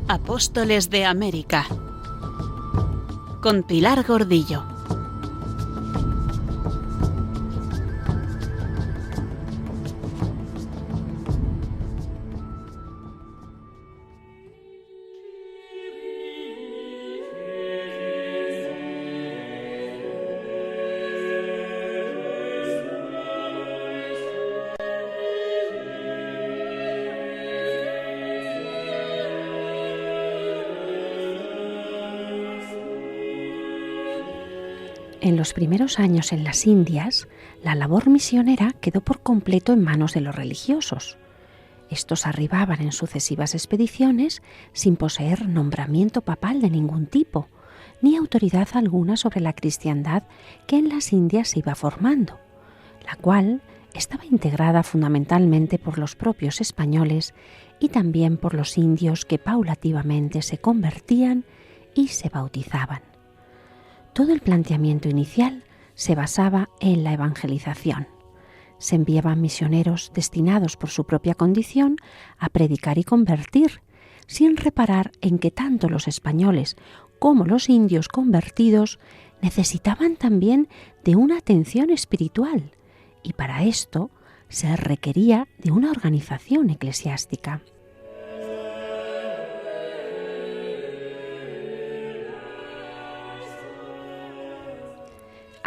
Apóstoles de América, con Pilar Gordillo. En los primeros años en las Indias, la labor misionera quedó por completo en manos de los religiosos. Estos arribaban en sucesivas expediciones sin poseer nombramiento papal de ningún tipo, ni autoridad alguna sobre la cristiandad que en las Indias se iba formando, la cual estaba integrada fundamentalmente por los propios españoles y también por los indios que paulativamente se convertían y se bautizaban. Todo el planteamiento inicial se basaba en la evangelización. Se enviaban misioneros destinados por su propia condición a predicar y convertir, sin reparar en que tanto los españoles como los indios convertidos necesitaban también de una atención espiritual, y para esto se requería de una organización eclesiástica.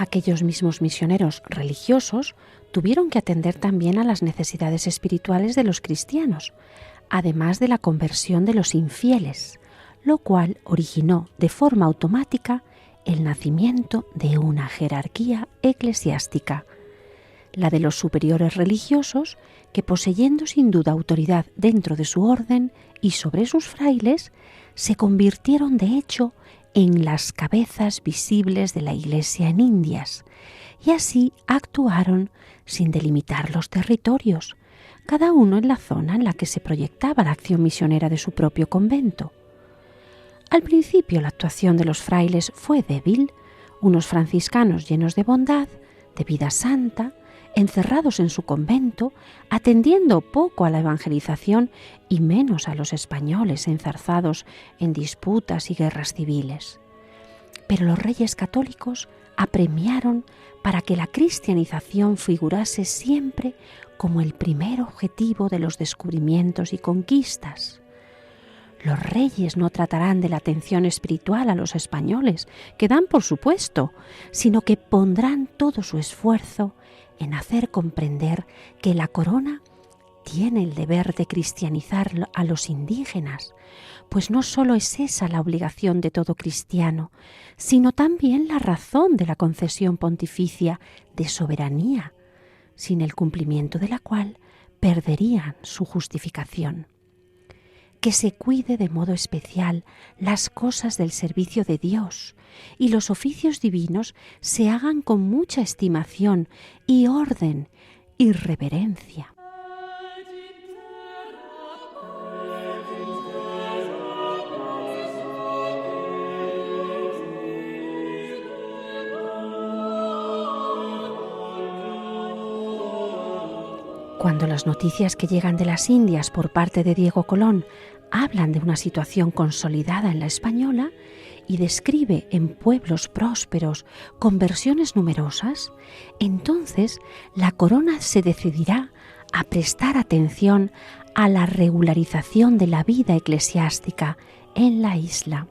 Aquellos mismos misioneros religiosos tuvieron que atender también a las necesidades espirituales de los cristianos, además de la conversión de los infieles, lo cual originó de forma automática el nacimiento de una jerarquía eclesiástica, la de los superiores religiosos, que poseyendo sin duda autoridad dentro de su orden y sobre sus frailes, se convirtieron de hecho en las cabezas visibles de la Iglesia en Indias, y así actuaron sin delimitar los territorios, cada uno en la zona en la que se proyectaba la acción misionera de su propio convento. Al principio la actuación de los frailes fue débil, unos franciscanos llenos de bondad, de vida santa, encerrados en su convento, atendiendo poco a la evangelización y menos a los españoles enzarzados en disputas y guerras civiles. Pero los reyes católicos apremiaron para que la cristianización figurase siempre como el primer objetivo de los descubrimientos y conquistas. Los reyes no tratarán de la atención espiritual a los españoles, que dan por supuesto, sino que pondrán todo su esfuerzo en hacer comprender que la corona tiene el deber de cristianizar a los indígenas, pues no solo es esa la obligación de todo cristiano, sino también la razón de la concesión pontificia de soberanía, sin el cumplimiento de la cual perderían su justificación. Que se cuide de modo especial las cosas del servicio de Dios y los oficios divinos se hagan con mucha estimación y orden y reverencia. Cuando las noticias que llegan de las Indias por parte de Diego Colón hablan de una situación consolidada en la española y describe en pueblos prósperos conversiones numerosas, entonces la corona se decidirá a prestar atención a la regularización de la vida eclesiástica en la isla.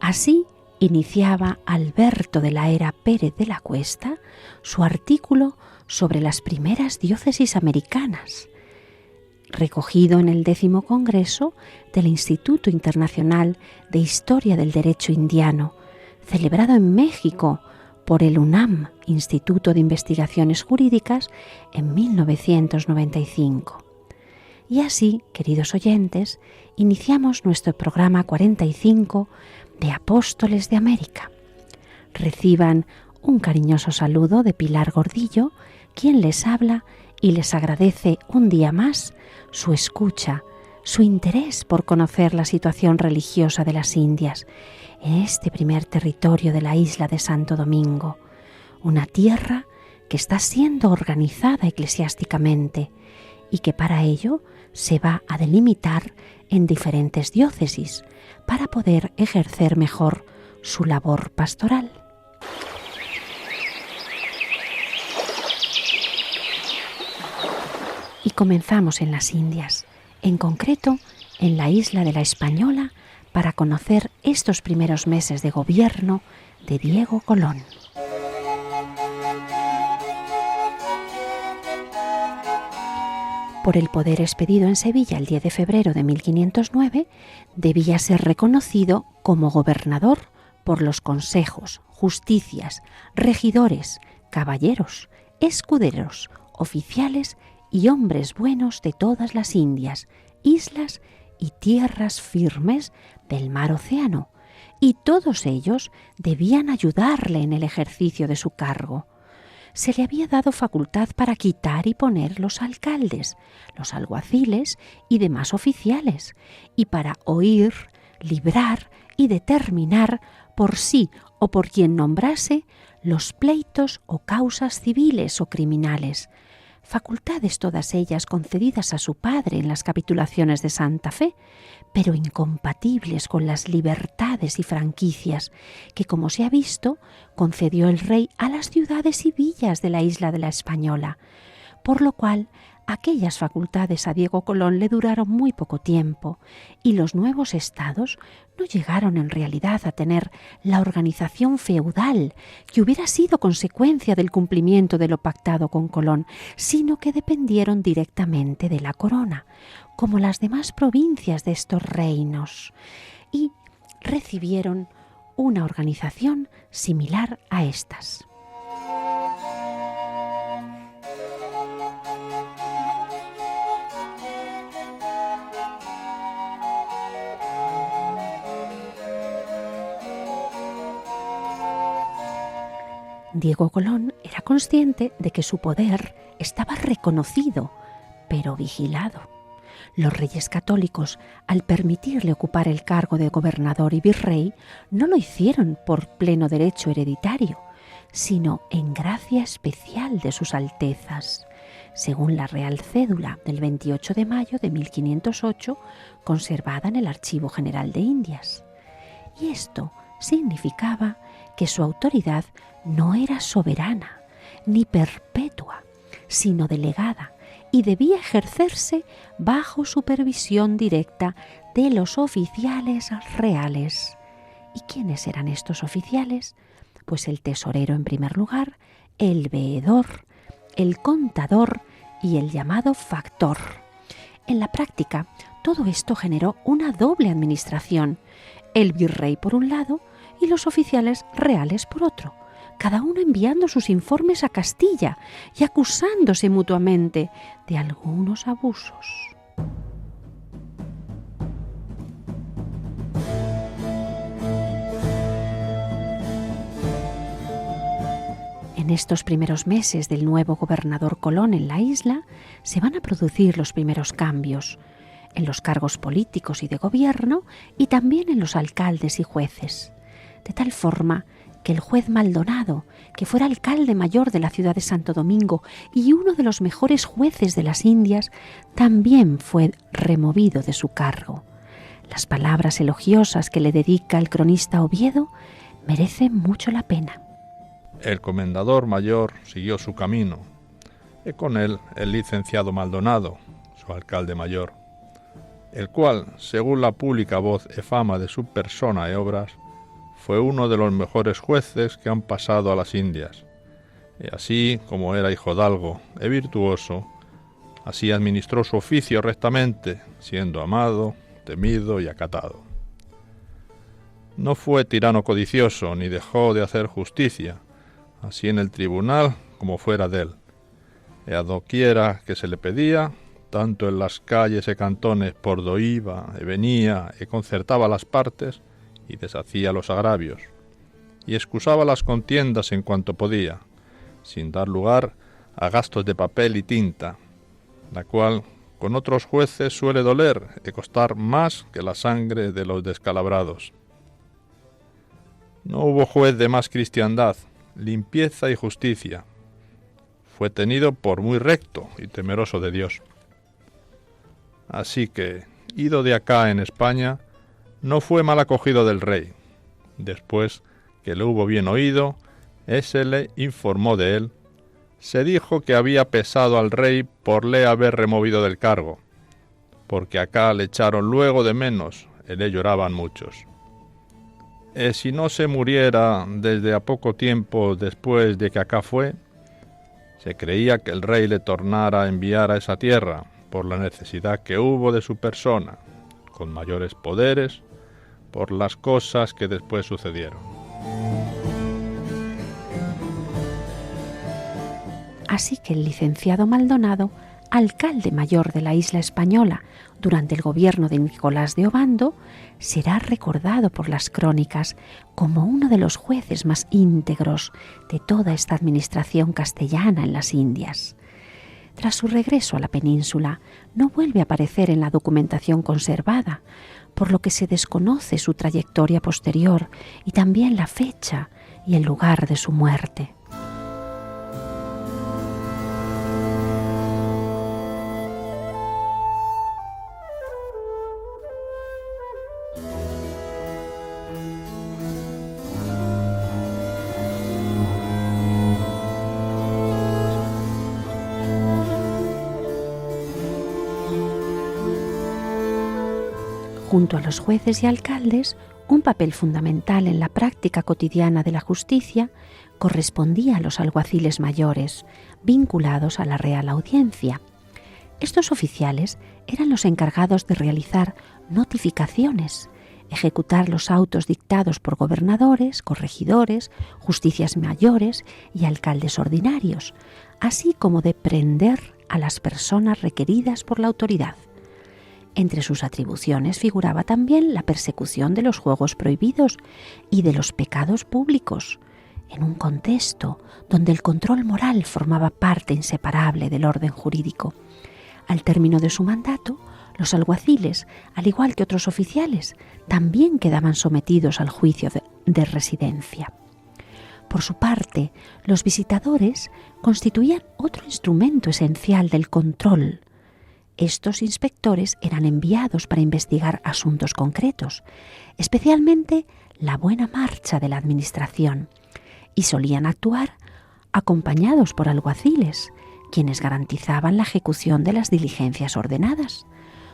Así iniciaba Alberto de la Era Pérez de la Cuesta su artículo sobre las primeras diócesis americanas, recogido en el 10º Congreso del Instituto Internacional de Historia del Derecho Indiano, celebrado en México por el UNAM, Instituto de Investigaciones Jurídicas, en 1995. Y así, queridos oyentes, iniciamos nuestro programa 45 de Apóstoles de América. Reciban un cariñoso saludo de Pilar Gordillo, quien les habla y les agradece un día más su escucha, su interés por conocer la situación religiosa de las Indias en este primer territorio de la isla de Santo Domingo, una tierra que está siendo organizada eclesiásticamente y que para ello se va a delimitar en diferentes diócesis para poder ejercer mejor su labor pastoral. Y comenzamos en las Indias, en concreto en la isla de la Española, para conocer estos primeros meses de gobierno de Diego Colón. Por el poder expedido en Sevilla el 10 de febrero de 1509, debía ser reconocido como gobernador por los consejos, justicias, regidores, caballeros, escuderos, oficiales y hombres buenos de todas las Indias, islas y tierras firmes del mar Océano, y todos ellos debían ayudarle en el ejercicio de su cargo. Se le había dado facultad para quitar y poner los alcaldes, los alguaciles y demás oficiales, y para oír, librar y determinar por sí o por quien nombrase los pleitos o causas civiles o criminales, facultades todas ellas concedidas a su padre en las capitulaciones de Santa Fe, pero incompatibles con las libertades y franquicias que, como se ha visto, concedió el rey a las ciudades y villas de la isla de la Española, por lo cual aquellas facultades a Diego Colón le duraron muy poco tiempo y los nuevos estados no llegaron en realidad a tener la organización feudal que hubiera sido consecuencia del cumplimiento de lo pactado con Colón, sino que dependieron directamente de la corona, como las demás provincias de estos reinos, y recibieron una organización similar a estas. Diego Colón era consciente de que su poder estaba reconocido, pero vigilado. Los reyes católicos, al permitirle ocupar el cargo de gobernador y virrey, no lo hicieron por pleno derecho hereditario, sino en gracia especial de sus altezas, según la Real Cédula del 28 de mayo de 1508, conservada en el Archivo General de Indias. Y esto significaba que su autoridad no era soberana ni perpetua, sino delegada, y debía ejercerse bajo supervisión directa de los oficiales reales. ¿Y quiénes eran estos oficiales? Pues el tesorero en primer lugar, el veedor, el contador y el llamado factor. En la práctica, todo esto generó una doble administración, el virrey por un lado y los oficiales reales por otro, cada uno enviando sus informes a Castilla y acusándose mutuamente de algunos abusos. En estos primeros meses del nuevo gobernador Colón en la isla se van a producir los primeros cambios en los cargos políticos y de gobierno y también en los alcaldes y jueces, de tal forma que el juez Maldonado, que fuera alcalde mayor de la ciudad de Santo Domingo y uno de los mejores jueces de las Indias, también fue removido de su cargo. Las palabras elogiosas que le dedica el cronista Oviedo merecen mucho la pena. El comendador mayor siguió su camino, y con él el licenciado Maldonado, su alcalde mayor, el cual, según la pública voz y fama de su persona y obras, fue uno de los mejores jueces que han pasado a las Indias, y así como era hijodalgo y virtuoso, así administró su oficio rectamente, siendo amado, temido y acatado. No fue tirano codicioso, ni dejó de hacer justicia, así en el tribunal como fuera de él, y a doquiera que se le pedía, tanto en las calles y cantones por do iba y venía y concertaba las partes, y deshacía los agravios, y excusaba las contiendas en cuanto podía, sin dar lugar a gastos de papel y tinta, la cual con otros jueces suele doler y costar más que la sangre de los descalabrados. No hubo juez de más cristiandad, limpieza y justicia. Fue tenido por muy recto y temeroso de Dios. Así que, ido de acá en España, no fue mal acogido del rey. Después que le hubo bien oído, ése le informó de él. Se dijo que había pesado al rey por le haber removido del cargo, porque acá le echaron luego de menos, y le lloraban muchos. Si no se muriera desde a poco tiempo después de que acá fue, se creía que el rey le tornara a enviar a esa tierra por la necesidad que hubo de su persona, con mayores poderes, por las cosas que después sucedieron. Así que el licenciado Maldonado, alcalde mayor de la isla española durante el gobierno de Nicolás de Obando, será recordado por las crónicas como uno de los jueces más íntegros de toda esta administración castellana en las Indias. Tras su regreso a la península, no vuelve a aparecer en la documentación conservada, por lo que se desconoce su trayectoria posterior y también la fecha y el lugar de su muerte. Junto a los jueces y alcaldes, un papel fundamental en la práctica cotidiana de la justicia correspondía a los alguaciles mayores, vinculados a la Real Audiencia. Estos oficiales eran los encargados de realizar notificaciones, ejecutar los autos dictados por gobernadores, corregidores, justicias mayores y alcaldes ordinarios, así como de prender a las personas requeridas por la autoridad. Entre sus atribuciones figuraba también la persecución de los juegos prohibidos y de los pecados públicos, en un contexto donde el control moral formaba parte inseparable del orden jurídico. Al término de su mandato, los alguaciles, al igual que otros oficiales, también quedaban sometidos al juicio de residencia. Por su parte, los visitadores constituían otro instrumento esencial del control. Estos inspectores eran enviados para investigar asuntos concretos, especialmente la buena marcha de la administración, y solían actuar acompañados por alguaciles, quienes garantizaban la ejecución de las diligencias ordenadas.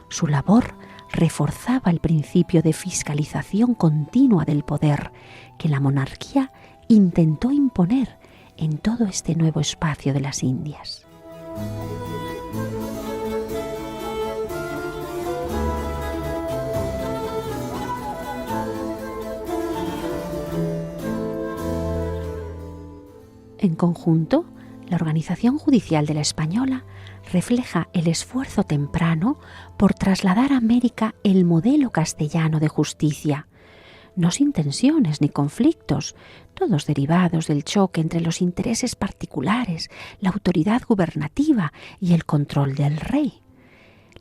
Su labor reforzaba el principio de fiscalización continua del poder que la monarquía intentó imponer en todo este nuevo espacio de las Indias. En conjunto, la organización judicial de la Española refleja el esfuerzo temprano por trasladar a América el modelo castellano de justicia, no sin tensiones ni conflictos, todos derivados del choque entre los intereses particulares, la autoridad gubernativa y el control del rey.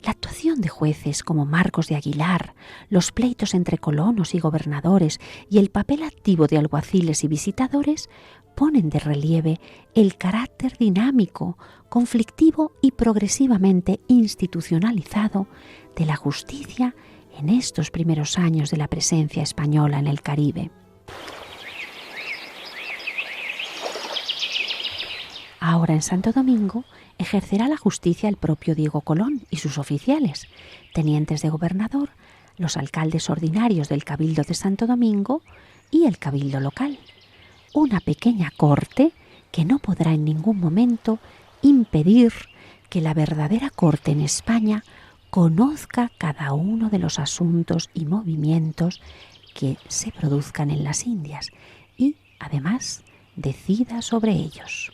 La actuación de jueces como Marcos de Aguilar, los pleitos entre colonos y gobernadores y el papel activo de alguaciles y visitadores ponen de relieve el carácter dinámico, conflictivo y progresivamente institucionalizado de la justicia en estos primeros años de la presencia española en el Caribe. Ahora en Santo Domingo ejercerá la justicia el propio Diego Colón y sus oficiales, tenientes de gobernador, los alcaldes ordinarios del Cabildo de Santo Domingo y el Cabildo local. Una pequeña corte que no podrá en ningún momento impedir que la verdadera corte en España conozca cada uno de los asuntos y movimientos que se produzcan en las Indias y, además, decida sobre ellos.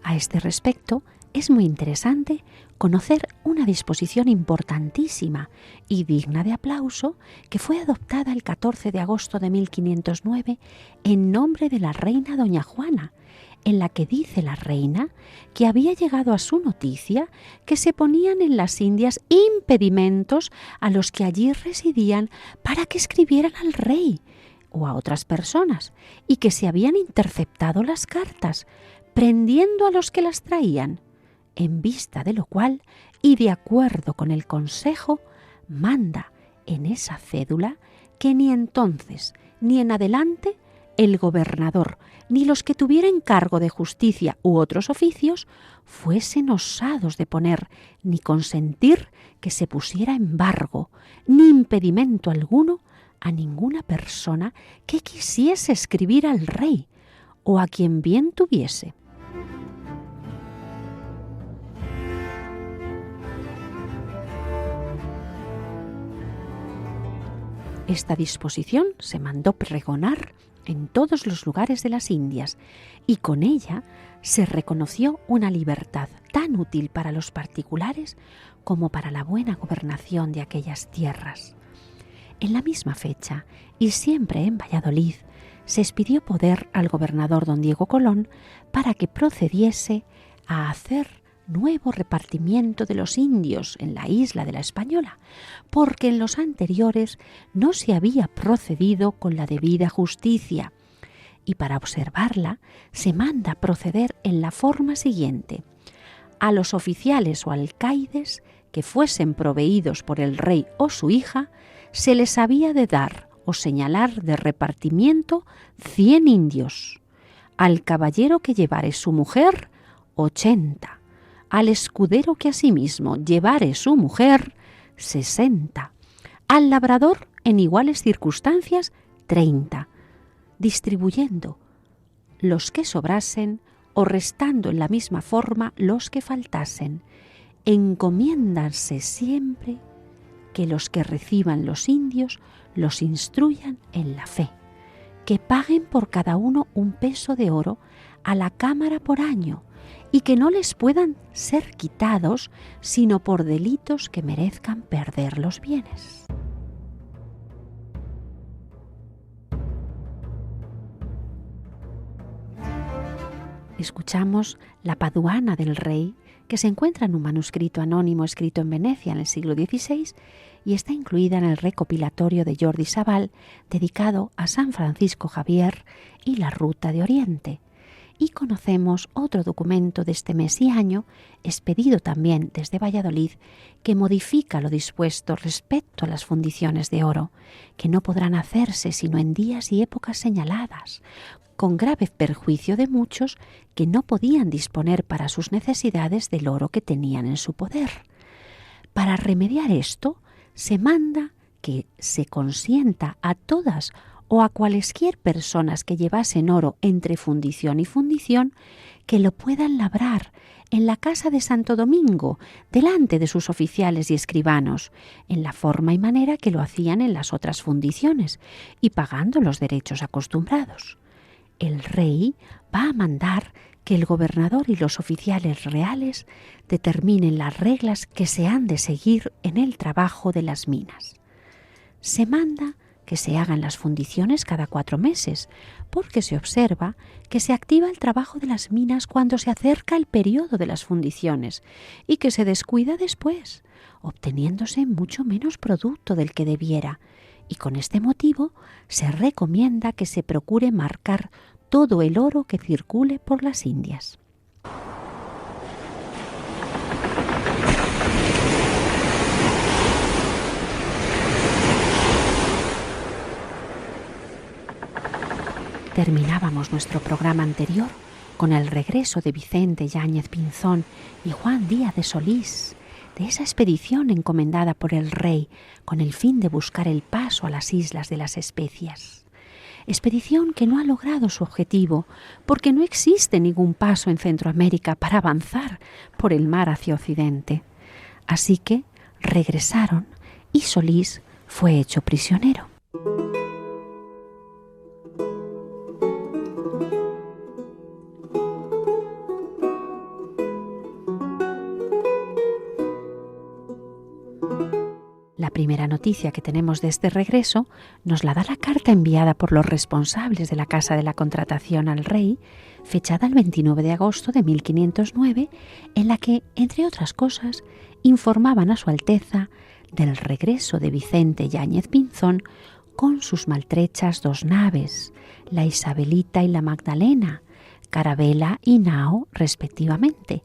A este respecto, es muy interesante conocer una disposición importantísima y digna de aplauso que fue adoptada el 14 de agosto de 1509 en nombre de la reina doña Juana, en la que dice la reina que había llegado a su noticia que se ponían en las Indias impedimentos a los que allí residían para que escribieran al rey, o a otras personas y que se habían interceptado las cartas, prendiendo a los que las traían, en vista de lo cual, y de acuerdo con el consejo, manda en esa cédula que ni entonces ni en adelante el gobernador ni los que tuvieran cargo de justicia u otros oficios fuesen osados de poner ni consentir que se pusiera embargo ni impedimento alguno a ninguna persona que quisiese escribir al rey o a quien bien tuviese. Esta disposición se mandó pregonar en todos los lugares de las Indias y con ella se reconoció una libertad tan útil para los particulares como para la buena gobernación de aquellas tierras. En la misma fecha, y siempre en Valladolid, se expidió poder al gobernador don Diego Colón para que procediese a hacer nuevo repartimiento de los indios en la isla de la Española, porque en los anteriores no se había procedido con la debida justicia, y para observarla se manda proceder en la forma siguiente: a los oficiales o alcaides que fuesen proveídos por el rey o su hija, se les había de dar o señalar de repartimiento 100 indios, al caballero que llevare su mujer 80, al escudero que asimismo llevare su mujer 60, al labrador en iguales circunstancias 30, distribuyendo los que sobrasen o restando en la misma forma los que faltasen. Encomiéndanse siempre que los que reciban los indios los instruyan en la fe, que paguen por cada uno un peso de oro a la cámara por año, y que no les puedan ser quitados sino por delitos que merezcan perder los bienes. Escuchamos la Paduana del Rey, que se encuentra en un manuscrito anónimo escrito en Venecia en el siglo XVI y está incluida en el recopilatorio de Jordi Savall dedicado a San Francisco Javier y la Ruta de Oriente. Y conocemos otro documento de este mes y año, expedido también desde Valladolid, que modifica lo dispuesto respecto a las fundiciones de oro, que no podrán hacerse sino en días y épocas señaladas, con grave perjuicio de muchos que no podían disponer para sus necesidades del oro que tenían en su poder. Para remediar esto, se manda que se consienta a todas o a cualesquier personas que llevasen oro entre fundición y fundición, que lo puedan labrar en la casa de Santo Domingo, delante de sus oficiales y escribanos, en la forma y manera que lo hacían en las otras fundiciones, y pagando los derechos acostumbrados. El rey va a mandar que el gobernador y los oficiales reales determinen las reglas que se han de seguir en el trabajo de las minas. Se manda que se hagan las fundiciones cada 4 meses, porque se observa que se activa el trabajo de las minas cuando se acerca el periodo de las fundiciones y que se descuida después, obteniéndose mucho menos producto del que debiera, y con este motivo se recomienda que se procure marcar todo el oro que circule por las Indias. Terminábamos nuestro programa anterior con el regreso de Vicente Yáñez Pinzón y Juan Díaz de Solís, de esa expedición encomendada por el rey con el fin de buscar el paso a las Islas de las Especias. Expedición que no ha logrado su objetivo porque no existe ningún paso en Centroamérica para avanzar por el mar hacia Occidente. Así que regresaron y Solís fue hecho prisionero. La primera noticia que tenemos de este regreso nos la da la carta enviada por los responsables de la Casa de la Contratación al Rey, fechada el 29 de agosto de 1509, en la que, entre otras cosas, informaban a su Alteza del regreso de Vicente Yáñez Pinzón con sus maltrechas 2 naves, la Isabelita y la Magdalena, Carabela y Nao respectivamente,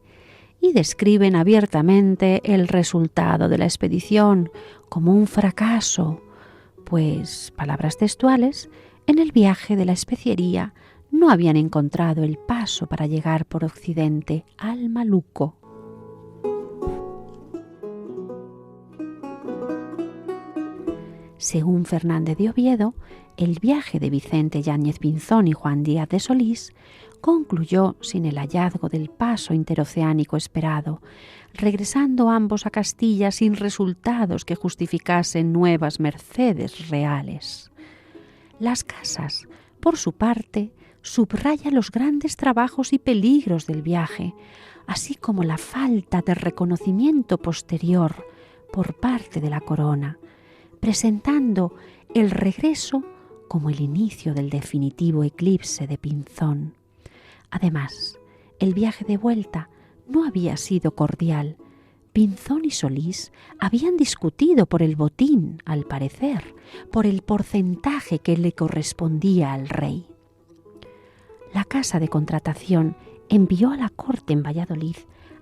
y describen abiertamente el resultado de la expedición como un fracaso, pues, palabras textuales, en el viaje de la especiería no habían encontrado el paso para llegar por Occidente al Maluco. Según Fernández de Oviedo, el viaje de Vicente Yáñez Pinzón y Juan Díaz de Solís concluyó sin el hallazgo del paso interoceánico esperado, regresando ambos a Castilla sin resultados que justificasen nuevas mercedes reales. Las Casas, por su parte, subraya los grandes trabajos y peligros del viaje, así como la falta de reconocimiento posterior por parte de la corona, presentando el regreso como el inicio del definitivo eclipse de Pinzón. Además, el viaje de vuelta no había sido cordial. Pinzón y Solís habían discutido por el botín, al parecer, por el porcentaje que le correspondía al rey. La Casa de Contratación envió a la corte en Valladolid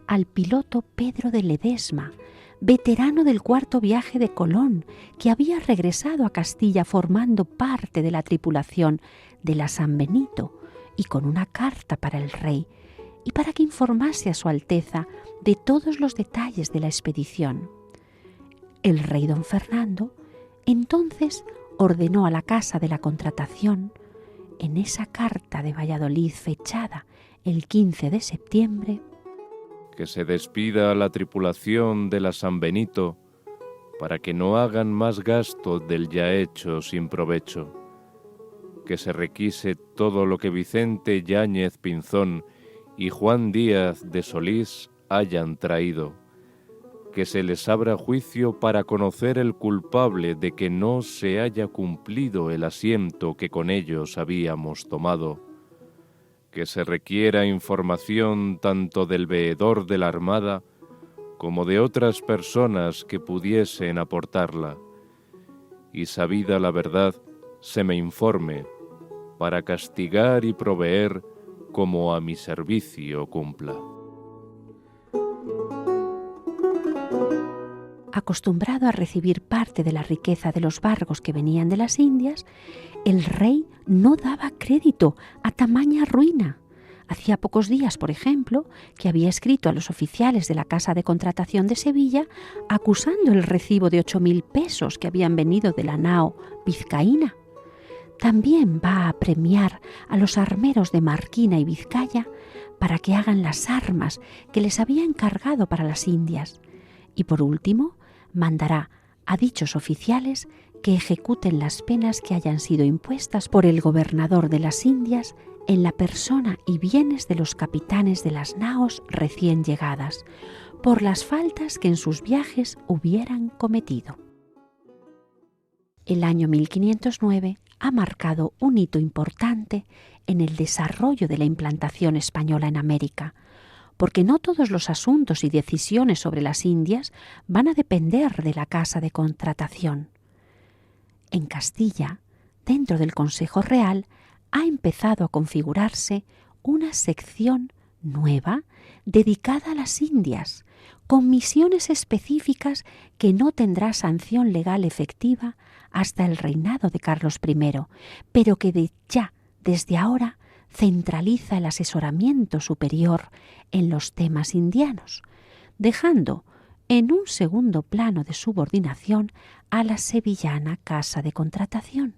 al piloto Pedro de Ledesma, veterano del 4º viaje de Colón, que había regresado a Castilla formando parte de la tripulación de la San Benito y con una carta para el rey y para que informase a su Alteza de todos los detalles de la expedición. El rey don Fernando entonces ordenó a la Casa de la Contratación, en esa carta de Valladolid fechada el 15 de septiembre, que se despida a la tripulación de la San Benito para que no hagan más gasto del ya hecho sin provecho, que se requise todo lo que Vicente Yáñez Pinzón y Juan Díaz de Solís hayan traído, que se les abra juicio para conocer el culpable de que no se haya cumplido el asiento que con ellos habíamos tomado, que se requiera información tanto del veedor de la Armada como de otras personas que pudiesen aportarla, y sabida la verdad, se me informe, para castigar y proveer como a mi servicio cumpla. Acostumbrado a recibir parte de la riqueza de los barcos que venían de las Indias, el rey no daba crédito a tamaña ruina. Hacía pocos días, por ejemplo, que había escrito a los oficiales de la Casa de Contratación de Sevilla acusando el recibo de 8.000 pesos que habían venido de la nao vizcaína. También va a premiar a los armeros de Marquina y Vizcaya para que hagan las armas que les había encargado para las Indias. Y por último, mandará a dichos oficiales que ejecuten las penas que hayan sido impuestas por el gobernador de las Indias en la persona y bienes de los capitanes de las naos recién llegadas, por las faltas que en sus viajes hubieran cometido. El año 1509 ha marcado un hito importante en el desarrollo de la implantación española en América, porque no todos los asuntos y decisiones sobre las Indias van a depender de la Casa de Contratación. En Castilla, dentro del Consejo Real, ha empezado a configurarse una sección nueva dedicada a las Indias, con misiones específicas que no tendrá sanción legal efectiva hasta el reinado de Carlos I, pero que desde ahora centraliza el asesoramiento superior en los temas indianos, dejando en un segundo plano de subordinación a la sevillana Casa de Contratación.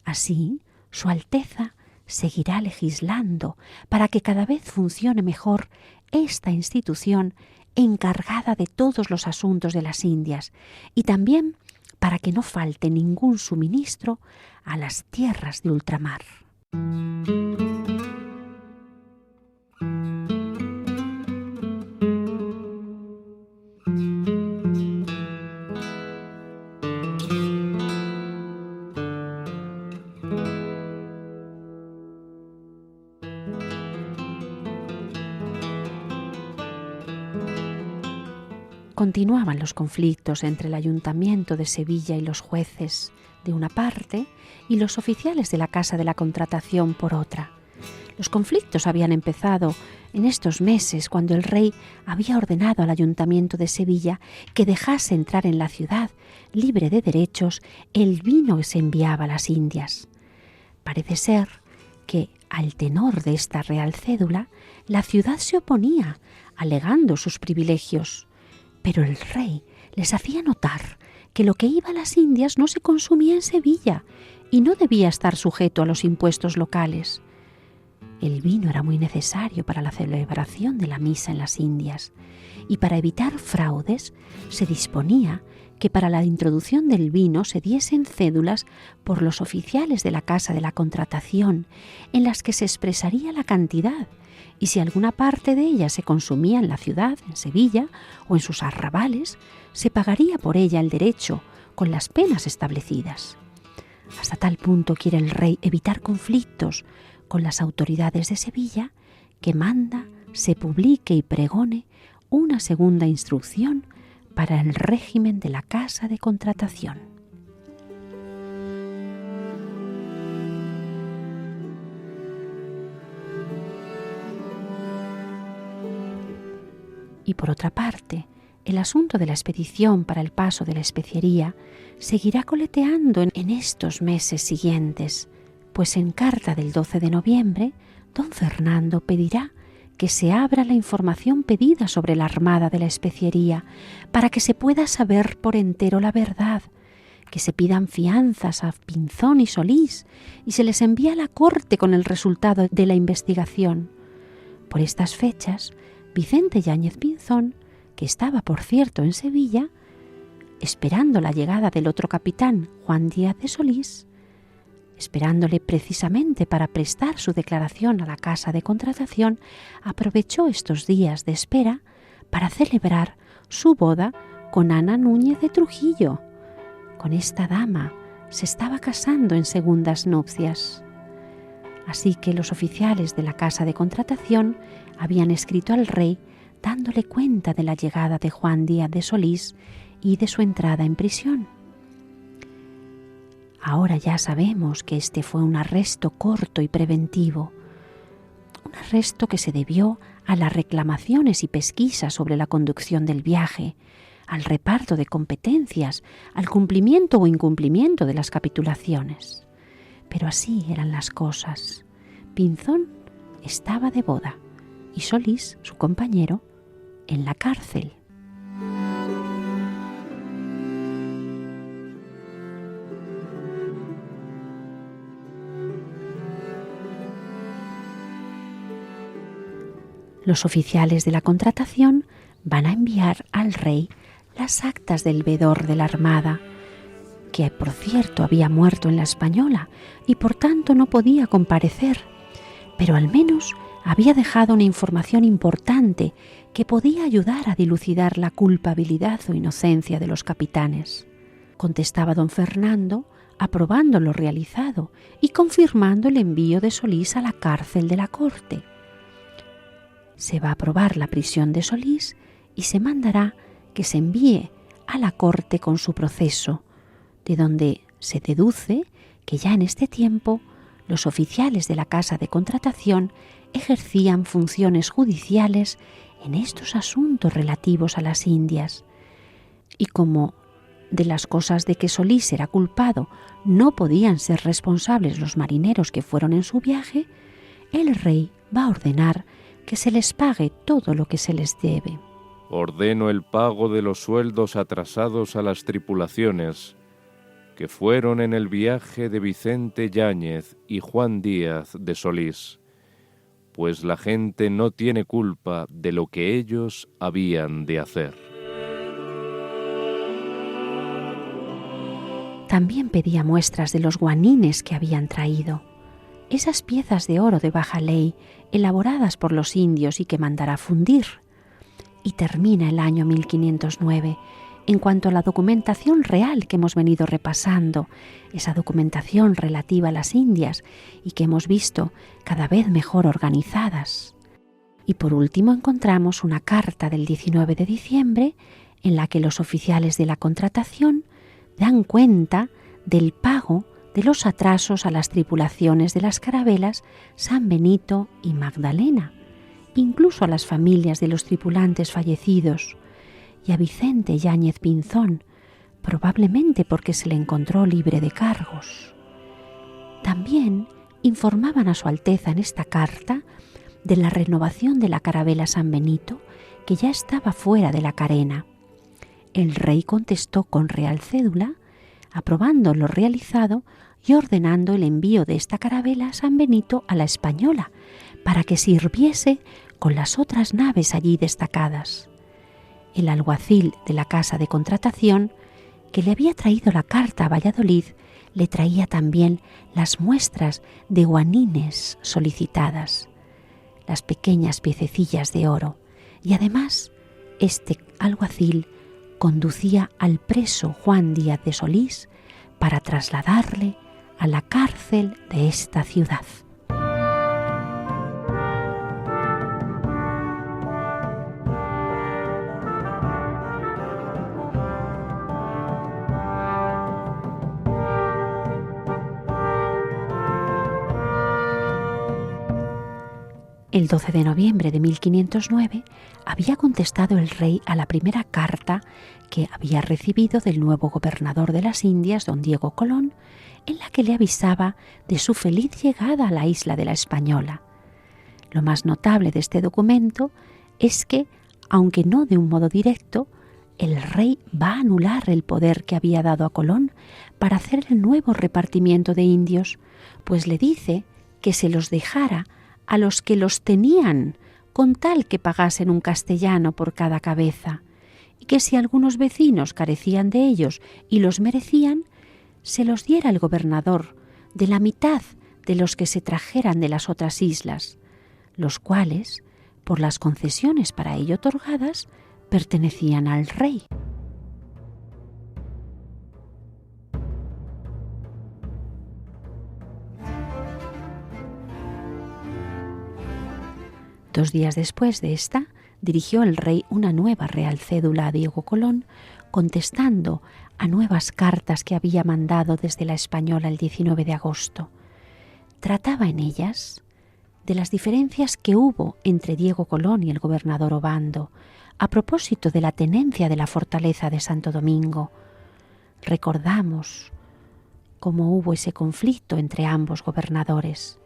Así, Su Alteza seguirá legislando para que cada vez funcione mejor esta institución encargada de todos los asuntos de las Indias y también para que no falte ningún suministro a las tierras de ultramar. Continuaban los conflictos entre el Ayuntamiento de Sevilla y los jueces de una parte y los oficiales de la Casa de la Contratación por otra. Los conflictos habían empezado en estos meses cuando el rey había ordenado al Ayuntamiento de Sevilla que dejase entrar en la ciudad, libre de derechos, el vino que se enviaba a las Indias. Parece ser que, al tenor de esta real cédula, la ciudad se oponía, alegando sus privilegios. Pero el rey les hacía notar que lo que iba a las Indias no se consumía en Sevilla y no debía estar sujeto a los impuestos locales. El vino era muy necesario para la celebración de la misa en las Indias, y para evitar fraudes se disponía que para la introducción del vino se diesen cédulas por los oficiales de la Casa de la Contratación, en las que se expresaría la cantidad, y si alguna parte de ella se consumía en la ciudad, en Sevilla, o en sus arrabales, se pagaría por ella el derecho, con las penas establecidas. Hasta tal punto quiere el rey evitar conflictos con las autoridades de Sevilla, que manda se publique y pregone una segunda instrucción para el régimen de la Casa de Contratación. Y por otra parte, el asunto de la expedición para el paso de la especiería seguirá coleteando en estos meses siguientes, pues en carta del 12 de noviembre, don Fernando pedirá que se abra la información pedida sobre la armada de la especiería para que se pueda saber por entero la verdad, que se pidan fianzas a Pinzón y Solís y se les envía a la corte con el resultado de la investigación. Por estas fechas, Vicente Yáñez Pinzón, que estaba por cierto en Sevilla, esperando la llegada del otro capitán, Juan Díaz de Solís, esperándole precisamente para prestar su declaración a la Casa de Contratación, aprovechó estos días de espera para celebrar su boda con Ana Núñez de Trujillo. Con esta dama se estaba casando en segundas nupcias. Así que los oficiales de la Casa de Contratación habían escrito al rey dándole cuenta de la llegada de Juan Díaz de Solís y de su entrada en prisión. Ahora ya sabemos que este fue un arresto corto y preventivo, un arresto que se debió a las reclamaciones y pesquisas sobre la conducción del viaje, al reparto de competencias, al cumplimiento o incumplimiento de las capitulaciones. Pero así eran las cosas. Pinzón estaba de boda y Solís, su compañero, en la cárcel. Los oficiales de la Contratación van a enviar al rey las actas del veedor de la Armada, que por cierto había muerto en la Española y por tanto no podía comparecer, pero al menos había dejado una información importante que podía ayudar a dilucidar la culpabilidad o inocencia de los capitanes. Contestaba don Fernando, aprobando lo realizado y confirmando el envío de Solís a la cárcel de la corte. Se va a aprobar la prisión de Solís y se mandará que se envíe a la corte con su proceso, de donde se deduce que ya en este tiempo los oficiales de la Casa de Contratación ejercían funciones judiciales en estos asuntos relativos a las Indias. Y como de las cosas de que Solís era culpado no podían ser responsables los marineros que fueron en su viaje, el rey va a ordenar que se les pague todo lo que se les debe. Ordeno el pago de los sueldos atrasados a las tripulaciones que fueron en el viaje de Vicente Yáñez y Juan Díaz de Solís, pues la gente no tiene culpa de lo que ellos habían de hacer. También pedía muestras de los guanines que habían traído, esas piezas de oro de baja ley elaboradas por los indios y que mandará fundir. Y termina el año 1509, en cuanto a la documentación real que hemos venido repasando, esa documentación relativa a las Indias y que hemos visto cada vez mejor organizadas. Y por último encontramos una carta del 19 de diciembre en la que los oficiales de la contratación dan cuenta del pago de los atrasos a las tripulaciones de las carabelas San Benito y Magdalena, incluso a las familias de los tripulantes fallecidos, y a Vicente Yáñez Pinzón, probablemente porque se le encontró libre de cargos. También informaban a Su Alteza en esta carta de la renovación de la carabela San Benito, que ya estaba fuera de la carena. El rey contestó con real cédula, aprobando lo realizado y ordenando el envío de esta carabela San Benito a la Española, para que sirviese con las otras naves allí destacadas. El alguacil de la casa de contratación, que le había traído la carta a Valladolid, le traía también las muestras de guanines solicitadas, las pequeñas piececillas de oro, y además este alguacil conducía al preso Juan Díaz de Solís para trasladarle a la cárcel de esta ciudad. El 12 de noviembre de 1509 había contestado el rey a la primera carta que había recibido del nuevo gobernador de las Indias, don Diego Colón, en la que le avisaba de su feliz llegada a la isla de la Española. Lo más notable de este documento es que, aunque no de un modo directo, el rey va a anular el poder que había dado a Colón para hacer el nuevo repartimiento de indios, pues le dice que se los dejara a los que los tenían, con tal que pagasen un castellano por cada cabeza, y que si algunos vecinos carecían de ellos y los merecían, se los diera el gobernador de la mitad de los que se trajeran de las otras islas, los cuales, por las concesiones para ello otorgadas, pertenecían al rey. Dos días después de esta, dirigió el rey una nueva real cédula a Diego Colón, contestando a nuevas cartas que había mandado desde la Española el 19 de agosto. Trataba en ellas de las diferencias que hubo entre Diego Colón y el gobernador Obando, a propósito de la tenencia de la fortaleza de Santo Domingo. Recordamos cómo hubo ese conflicto entre ambos gobernadores.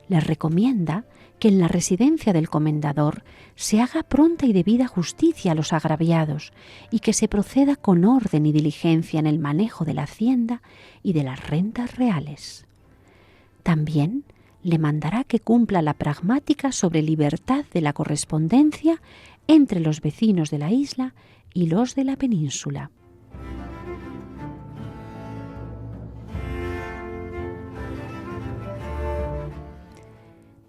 Les recomienda que en la residencia del comendador se haga pronta y debida justicia a los agraviados y que se proceda con orden y diligencia en el manejo de la hacienda y de las rentas reales. También le mandará que cumpla la pragmática sobre libertad de la correspondencia entre los vecinos de la isla y los de la península.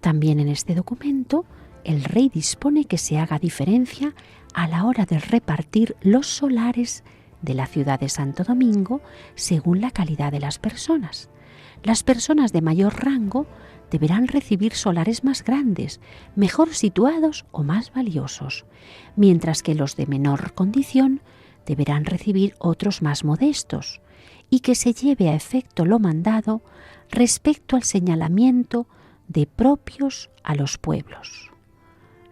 También en este documento, el rey dispone que se haga diferencia a la hora de repartir los solares de la ciudad de Santo Domingo según la calidad de las personas. Las personas de mayor rango deberán recibir solares más grandes, mejor situados o más valiosos, mientras que los de menor condición deberán recibir otros más modestos, y que se lleve a efecto lo mandado respecto al señalamiento de propios a los pueblos.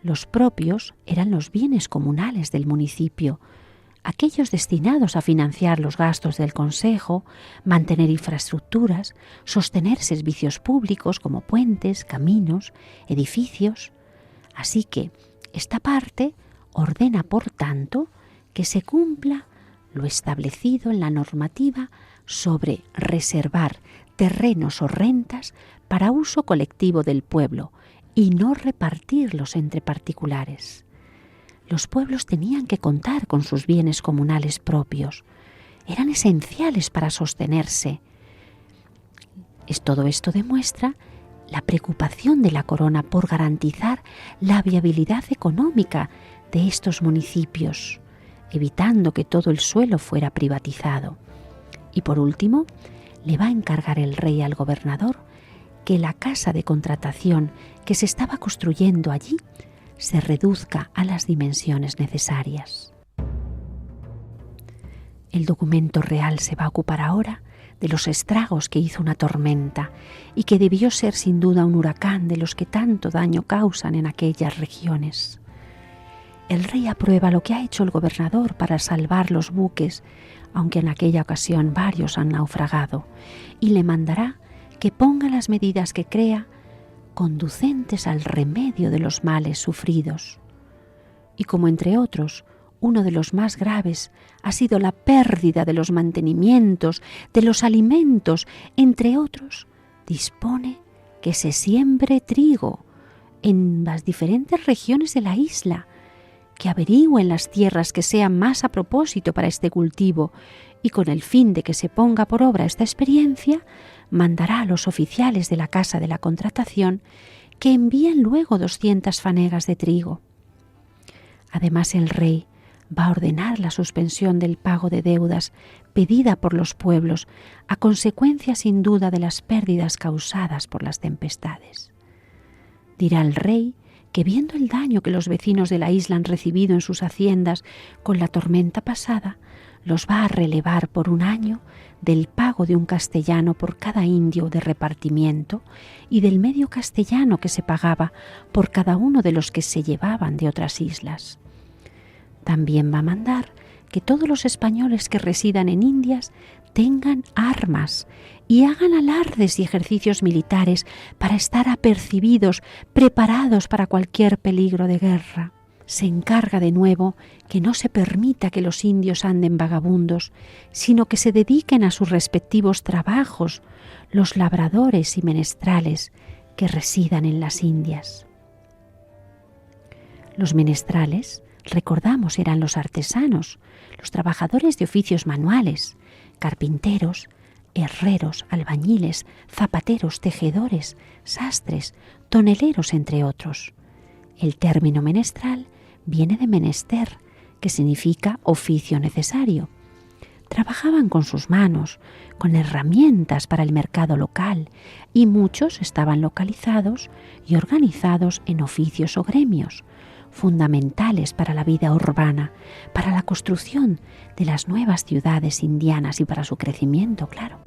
Los propios eran los bienes comunales del municipio, aquellos destinados a financiar los gastos del consejo, mantener infraestructuras, sostener servicios públicos como puentes, caminos, edificios. Así que esta parte ordena, por tanto, que se cumpla lo establecido en la normativa sobre reservar terrenos o rentas para uso colectivo del pueblo y no repartirlos entre particulares. Los pueblos tenían que contar con sus bienes comunales propios. Eran esenciales para sostenerse. Todo esto demuestra la preocupación de la corona por garantizar la viabilidad económica de estos municipios, evitando que todo el suelo fuera privatizado. Y por último, le va a encargar el rey al gobernador que la casa de contratación que se estaba construyendo allí se reduzca a las dimensiones necesarias. El documento real se va a ocupar ahora de los estragos que hizo una tormenta y que debió ser sin duda un huracán de los que tanto daño causan en aquellas regiones. El rey aprueba lo que ha hecho el gobernador para salvar los buques, aunque en aquella ocasión varios han naufragado, y le mandará que ponga las medidas que crea conducentes al remedio de los males sufridos. Y como entre otros, uno de los más graves ha sido la pérdida de los mantenimientos, de los alimentos, entre otros, dispone que se siembre trigo en las diferentes regiones de la isla, que averigüen las tierras que sean más a propósito para este cultivo, y con el fin de que se ponga por obra esta experiencia, mandará a los oficiales de la Casa de la Contratación que envíen luego 200 fanegas de trigo. Además, el rey va a ordenar la suspensión del pago de deudas pedida por los pueblos, a consecuencia sin duda de las pérdidas causadas por las tempestades. Dirá el rey que viendo el daño que los vecinos de la isla han recibido en sus haciendas con la tormenta pasada, los va a relevar por un año del pago de un castellano por cada indio de repartimiento y del medio castellano que se pagaba por cada uno de los que se llevaban de otras islas. También va a mandar que todos los españoles que residan en Indias tengan armas y hagan alardes y ejercicios militares para estar apercibidos, preparados para cualquier peligro de guerra. Se encarga de nuevo que no se permita que los indios anden vagabundos, sino que se dediquen a sus respectivos trabajos los labradores y menestrales que residan en las Indias. Los menestrales, recordamos, eran los artesanos, los trabajadores de oficios manuales, carpinteros, herreros, albañiles, zapateros, tejedores, sastres, toneleros, entre otros. El término menestral viene de menester, que significa oficio necesario. Trabajaban con sus manos, con herramientas para el mercado local, y muchos estaban localizados y organizados en oficios o gremios, fundamentales para la vida urbana, para la construcción de las nuevas ciudades indianas y para su crecimiento, claro.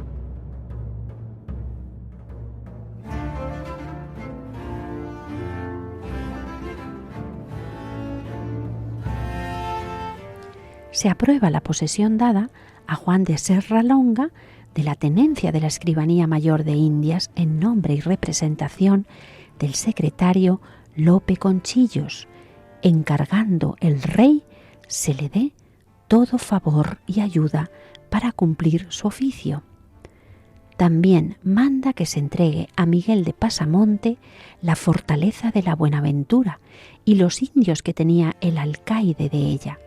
Se aprueba la posesión dada a Juan de Serralonga de la tenencia de la Escribanía Mayor de Indias en nombre y representación del secretario Lope Conchillos, encargando el rey se le dé todo favor y ayuda para cumplir su oficio. También manda que se entregue a Miguel de Pasamonte la fortaleza de la Buenaventura y los indios que tenía el alcaide de ella.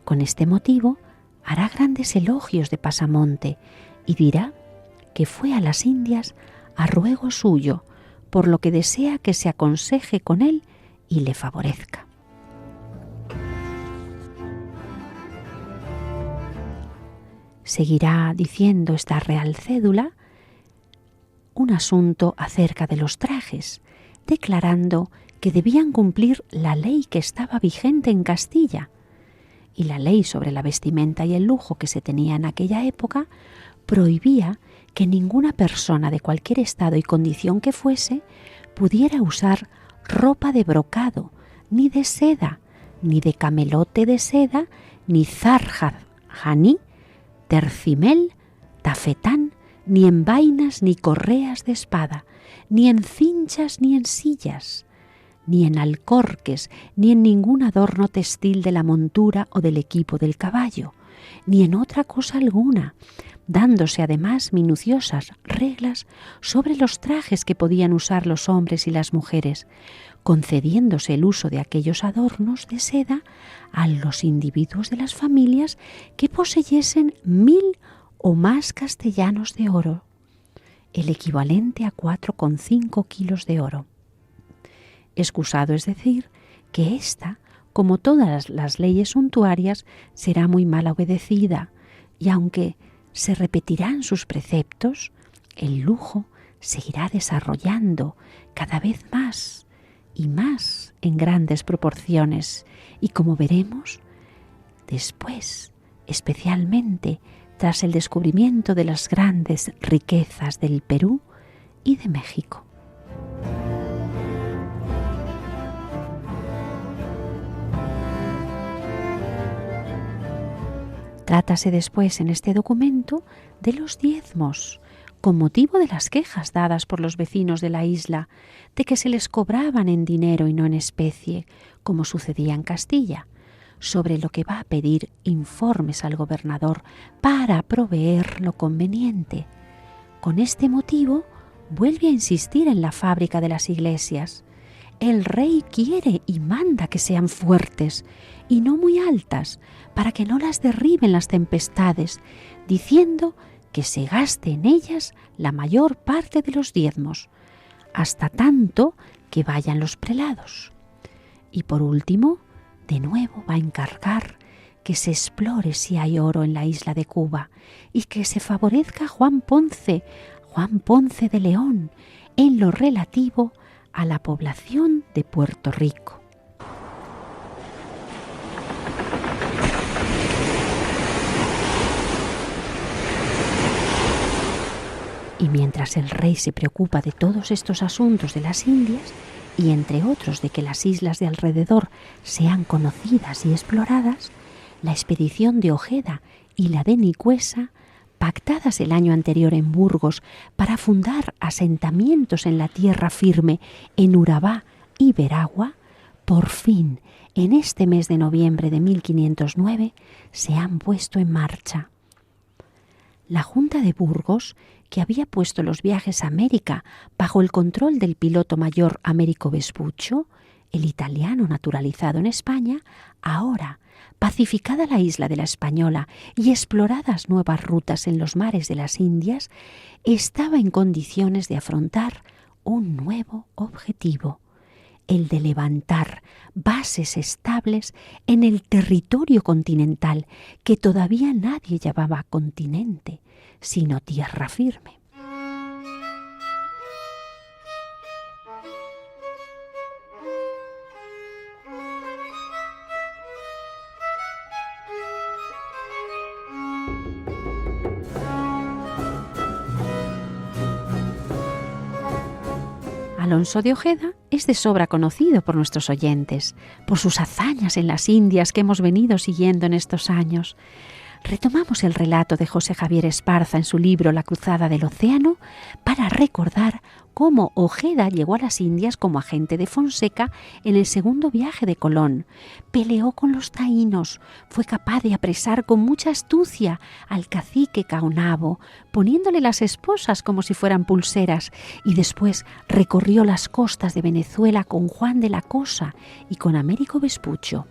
Con este motivo hará grandes elogios de Pasamonte y dirá que fue a las Indias a ruego suyo, por lo que desea que se aconseje con él y le favorezca. Seguirá diciendo esta real cédula un asunto acerca de los trajes, declarando que debían cumplir la ley que estaba vigente en Castilla, y la ley sobre la vestimenta y el lujo que se tenía en aquella época prohibía que ninguna persona de cualquier estado y condición que fuese pudiera usar ropa de brocado, ni de seda, ni de camelote de seda, ni zarjaní, tercimel, tafetán, ni en vainas ni correas de espada, ni en cinchas ni en sillas, ni en alcorques, ni en ningún adorno textil de la montura o del equipo del caballo, ni en otra cosa alguna, dándose además minuciosas reglas sobre los trajes que podían usar los hombres y las mujeres, concediéndose el uso de aquellos adornos de seda a los individuos de las familias que poseyesen 1000 o más castellanos de oro, el equivalente a 4,5 kilos de oro. Excusado es decir que esta, como todas las leyes suntuarias, será muy mal obedecida, y aunque se repetirán sus preceptos, el lujo seguirá desarrollando cada vez más y más en grandes proporciones, y como veremos, después especialmente tras el descubrimiento de las grandes riquezas del Perú y de México. Trátase después en este documento de los diezmos, con motivo de las quejas dadas por los vecinos de la isla de que se les cobraban en dinero y no en especie, como sucedía en Castilla, sobre lo que va a pedir informes al gobernador para proveer lo conveniente. Con este motivo, vuelve a insistir en la fábrica de las iglesias. El rey quiere y manda que sean fuertes y no muy altas, para que no las derriben las tempestades, diciendo que se gaste en ellas la mayor parte de los diezmos, hasta tanto que vayan los prelados. Y por último, de nuevo va a encargar que se explore si hay oro en la isla de Cuba y que se favorezca a Juan Ponce de León, en lo relativo a la población de Puerto Rico. Y mientras el rey se preocupa de todos estos asuntos de las Indias, y entre otros de que las islas de alrededor sean conocidas y exploradas, la expedición de Ojeda y la de Nicuesa, pactadas el año anterior en Burgos para fundar asentamientos en la tierra firme en Urabá y Veragua, por fin, en este mes de noviembre de 1509, se han puesto en marcha. La Junta de Burgos, que había puesto los viajes a América bajo el control del piloto mayor Américo Vespuccio, el italiano naturalizado en España, ahora, pacificada la isla de la Española y exploradas nuevas rutas en los mares de las Indias, estaba en condiciones de afrontar un nuevo objetivo, el de levantar bases estables en el territorio continental que todavía nadie llamaba continente, sino tierra firme. Alonso de Ojeda es de sobra conocido por nuestros oyentes, por sus hazañas en las Indias que hemos venido siguiendo en estos años. Retomamos el relato de José Javier Esparza en su libro La cruzada del océano para recordar cómo Ojeda llegó a las Indias como agente de Fonseca en el segundo viaje de Colón. Peleó con los taínos, fue capaz de apresar con mucha astucia al cacique Caonabo, poniéndole las esposas como si fueran pulseras, y después recorrió las costas de Venezuela con Juan de la Cosa y con Américo Vespuccio.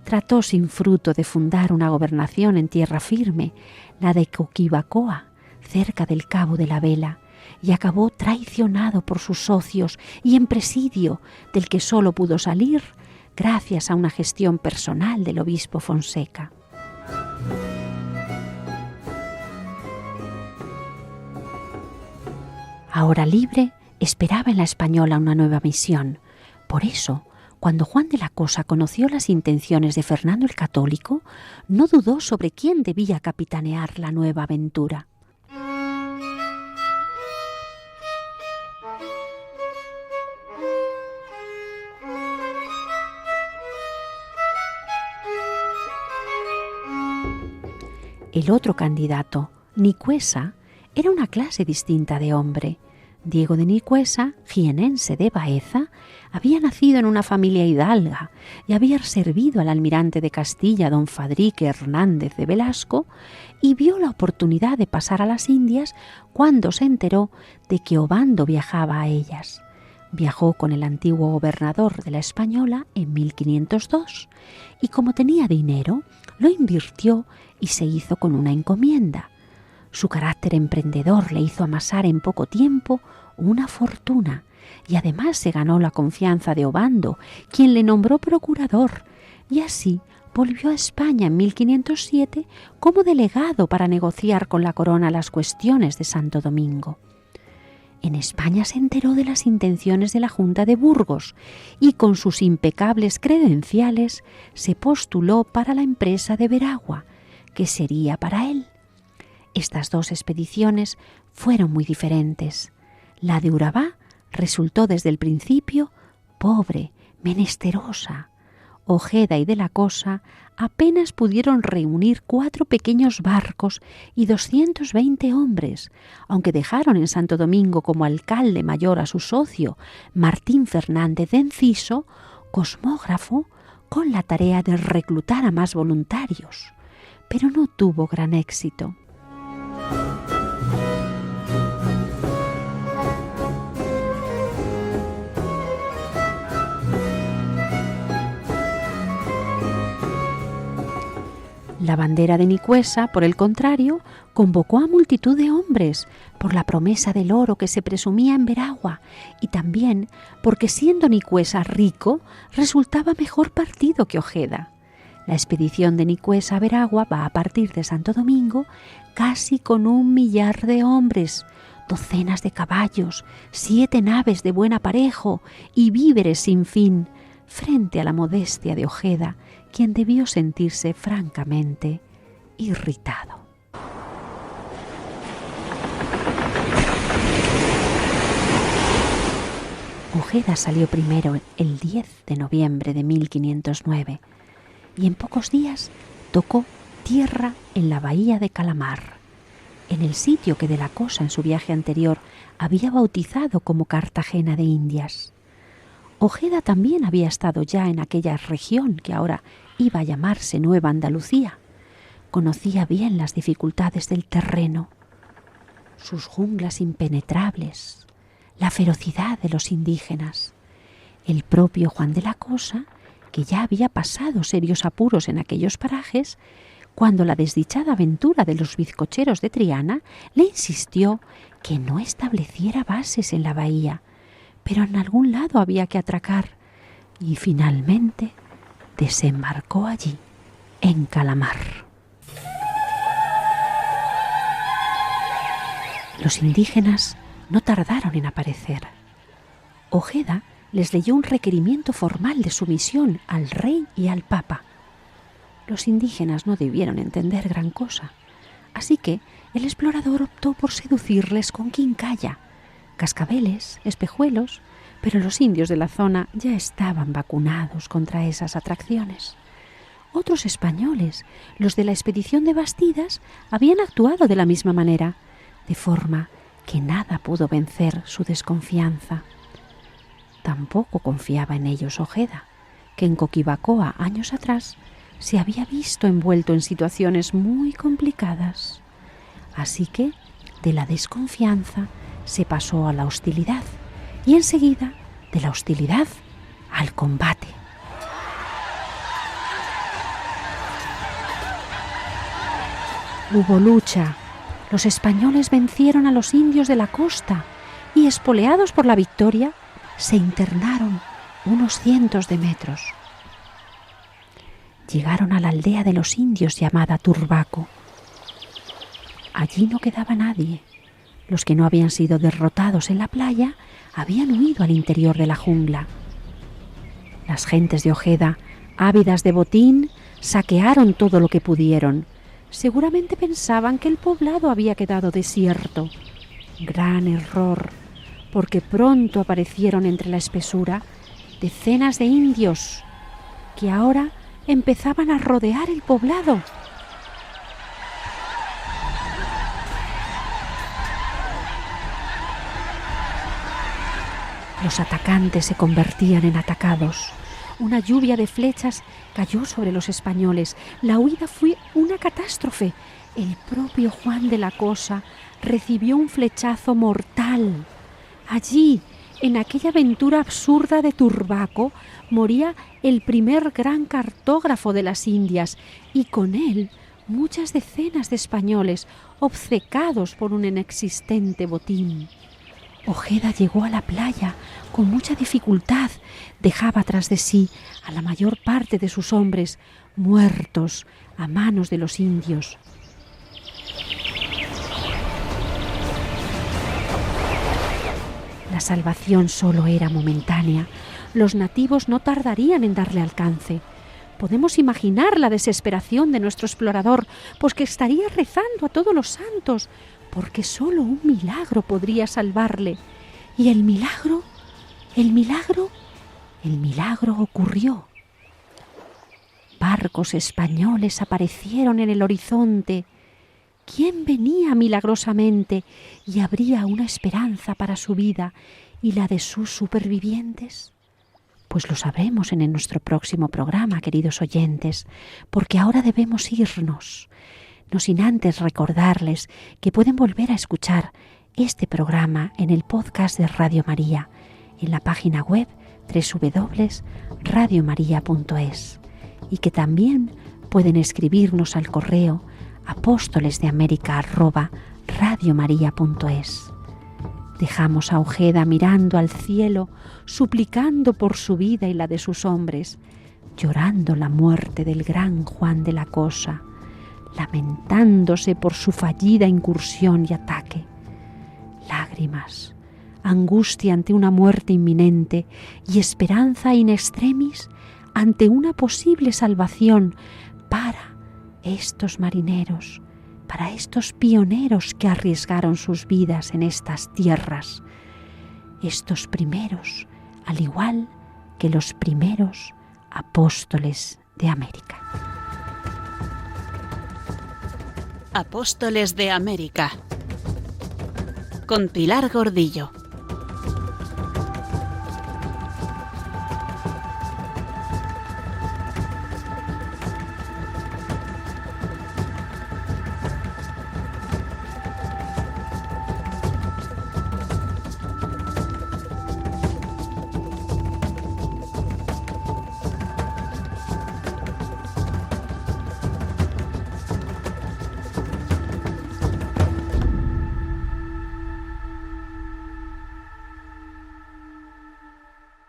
Trató sin fruto de fundar una gobernación en tierra firme, la de Coquibacoa, cerca del Cabo de la Vela, y acabó traicionado por sus socios y en presidio, del que solo pudo salir gracias a una gestión personal del obispo Fonseca. Ahora libre, esperaba en la Española una nueva misión. Por eso, cuando Juan de la Cosa conoció las intenciones de Fernando el Católico, no dudó sobre quién debía capitanear la nueva aventura. El otro candidato, Nicuesa, era una clase distinta de hombre. Diego de Nicuesa, jienense de Baeza, había nacido en una familia hidalga y había servido al almirante de Castilla, don Fadrique Hernández de Velasco, y vio la oportunidad de pasar a las Indias cuando se enteró de que Obando viajaba a ellas. Viajó con el antiguo gobernador de la Española en 1502 y como tenía dinero, lo invirtió y se hizo con una encomienda. Su carácter emprendedor le hizo amasar en poco tiempo una fortuna y además se ganó la confianza de Obando, quien le nombró procurador, y así volvió a España en 1507 como delegado para negociar con la corona las cuestiones de Santo Domingo. En España se enteró de las intenciones de la Junta de Burgos y con sus impecables credenciales se postuló para la empresa de Veragua, qué sería para él. Estas dos expediciones fueron muy diferentes. La de Urabá resultó desde el principio pobre, menesterosa. Ojeda y de la Cosa apenas pudieron reunir 4 pequeños barcos y 220 hombres, aunque dejaron en Santo Domingo como alcalde mayor a su socio, Martín Fernández de Enciso, cosmógrafo, con la tarea de reclutar a más voluntarios. Pero no tuvo gran éxito. La bandera de Nicuesa, por el contrario, convocó a multitud de hombres por la promesa del oro que se presumía en Veragua y también porque siendo Nicuesa rico resultaba mejor partido que Ojeda. La expedición de Nicuesa a Veragua va a partir de Santo Domingo casi con 1 millar de hombres, docenas de caballos, 7 naves de buen aparejo y víveres sin fin, frente a la modestia de Ojeda, quien debió sentirse francamente irritado. Ojeda salió primero el 10 de noviembre de 1509 y en pocos días tocó tierra en la bahía de Calamar, en el sitio que de la Cosa en su viaje anterior había bautizado como Cartagena de Indias. Ojeda también había estado ya en aquella región que ahora iba a llamarse Nueva Andalucía. Conocía bien las dificultades del terreno, sus junglas impenetrables, la ferocidad de los indígenas. El propio Juan de la Cosa, que ya había pasado serios apuros en aquellos parajes, cuando la desdichada aventura de los bizcocheros de Triana le insistió que no estableciera bases en la bahía, pero en algún lado había que atracar, y finalmente desembarcó allí, en Calamar. Los indígenas no tardaron en aparecer. Ojeda les leyó un requerimiento formal de sumisión al rey y al papa. Los indígenas no debieron entender gran cosa, así que el explorador optó por seducirles con quincalla, cascabeles, espejuelos, pero los indios de la zona ya estaban vacunados contra esas atracciones. Otros españoles, los de la expedición de Bastidas, habían actuado de la misma manera, de forma que nada pudo vencer su desconfianza. Tampoco confiaba en ellos Ojeda, que en Coquibacoa años atrás se había visto envuelto en situaciones muy complicadas. Así que, de la desconfianza, se pasó a la hostilidad y enseguida de la hostilidad al combate. Hubo lucha. Los españoles vencieron a los indios de la costa y, espoleados por la victoria, se internaron unos cientos de metros. Llegaron a la aldea de los indios llamada Turbaco. Allí no quedaba nadie. Los que no habían sido derrotados en la playa habían huido al interior de la jungla. Las gentes de Ojeda, ávidas de botín, saquearon todo lo que pudieron. Seguramente pensaban que el poblado había quedado desierto. Gran error, porque pronto aparecieron entre la espesura decenas de indios que ahora empezaban a rodear el poblado. Los atacantes se convertían en atacados. Una lluvia de flechas cayó sobre los españoles. La huida fue una catástrofe. El propio Juan de la Cosa recibió un flechazo mortal. Allí, en aquella aventura absurda de Turbaco, moría el primer gran cartógrafo de las Indias y con él muchas decenas de españoles obcecados por un inexistente botín. Ojeda llegó a la playa con mucha dificultad. Dejaba tras de sí a la mayor parte de sus hombres muertos a manos de los indios. La salvación solo era momentánea. Los nativos no tardarían en darle alcance. Podemos imaginar la desesperación de nuestro explorador, pues que estaría rezando a todos los santos, porque solo un milagro podría salvarle. Y el milagro ocurrió. Barcos españoles aparecieron en el horizonte. ¿Quién venía milagrosamente y abría una esperanza para su vida y la de sus supervivientes? Pues lo sabremos en nuestro próximo programa, queridos oyentes, porque ahora debemos irnos, no sin antes recordarles que pueden volver a escuchar este programa en el podcast de Radio María, en la página web www.radiomaria.es, y que también pueden escribirnos al correo apostolesdeamerica@radiomaria.es. Dejamos a Ojeda mirando al cielo, suplicando por su vida y la de sus hombres, llorando la muerte del gran Juan de la Cosa, lamentándose por su fallida incursión y ataque. Lágrimas, angustia ante una muerte inminente y esperanza in extremis ante una posible salvación para estos marineros, para estos pioneros que arriesgaron sus vidas en estas tierras, estos primeros, al igual que los primeros apóstoles de América. Apóstoles de América, con Pilar Gordillo.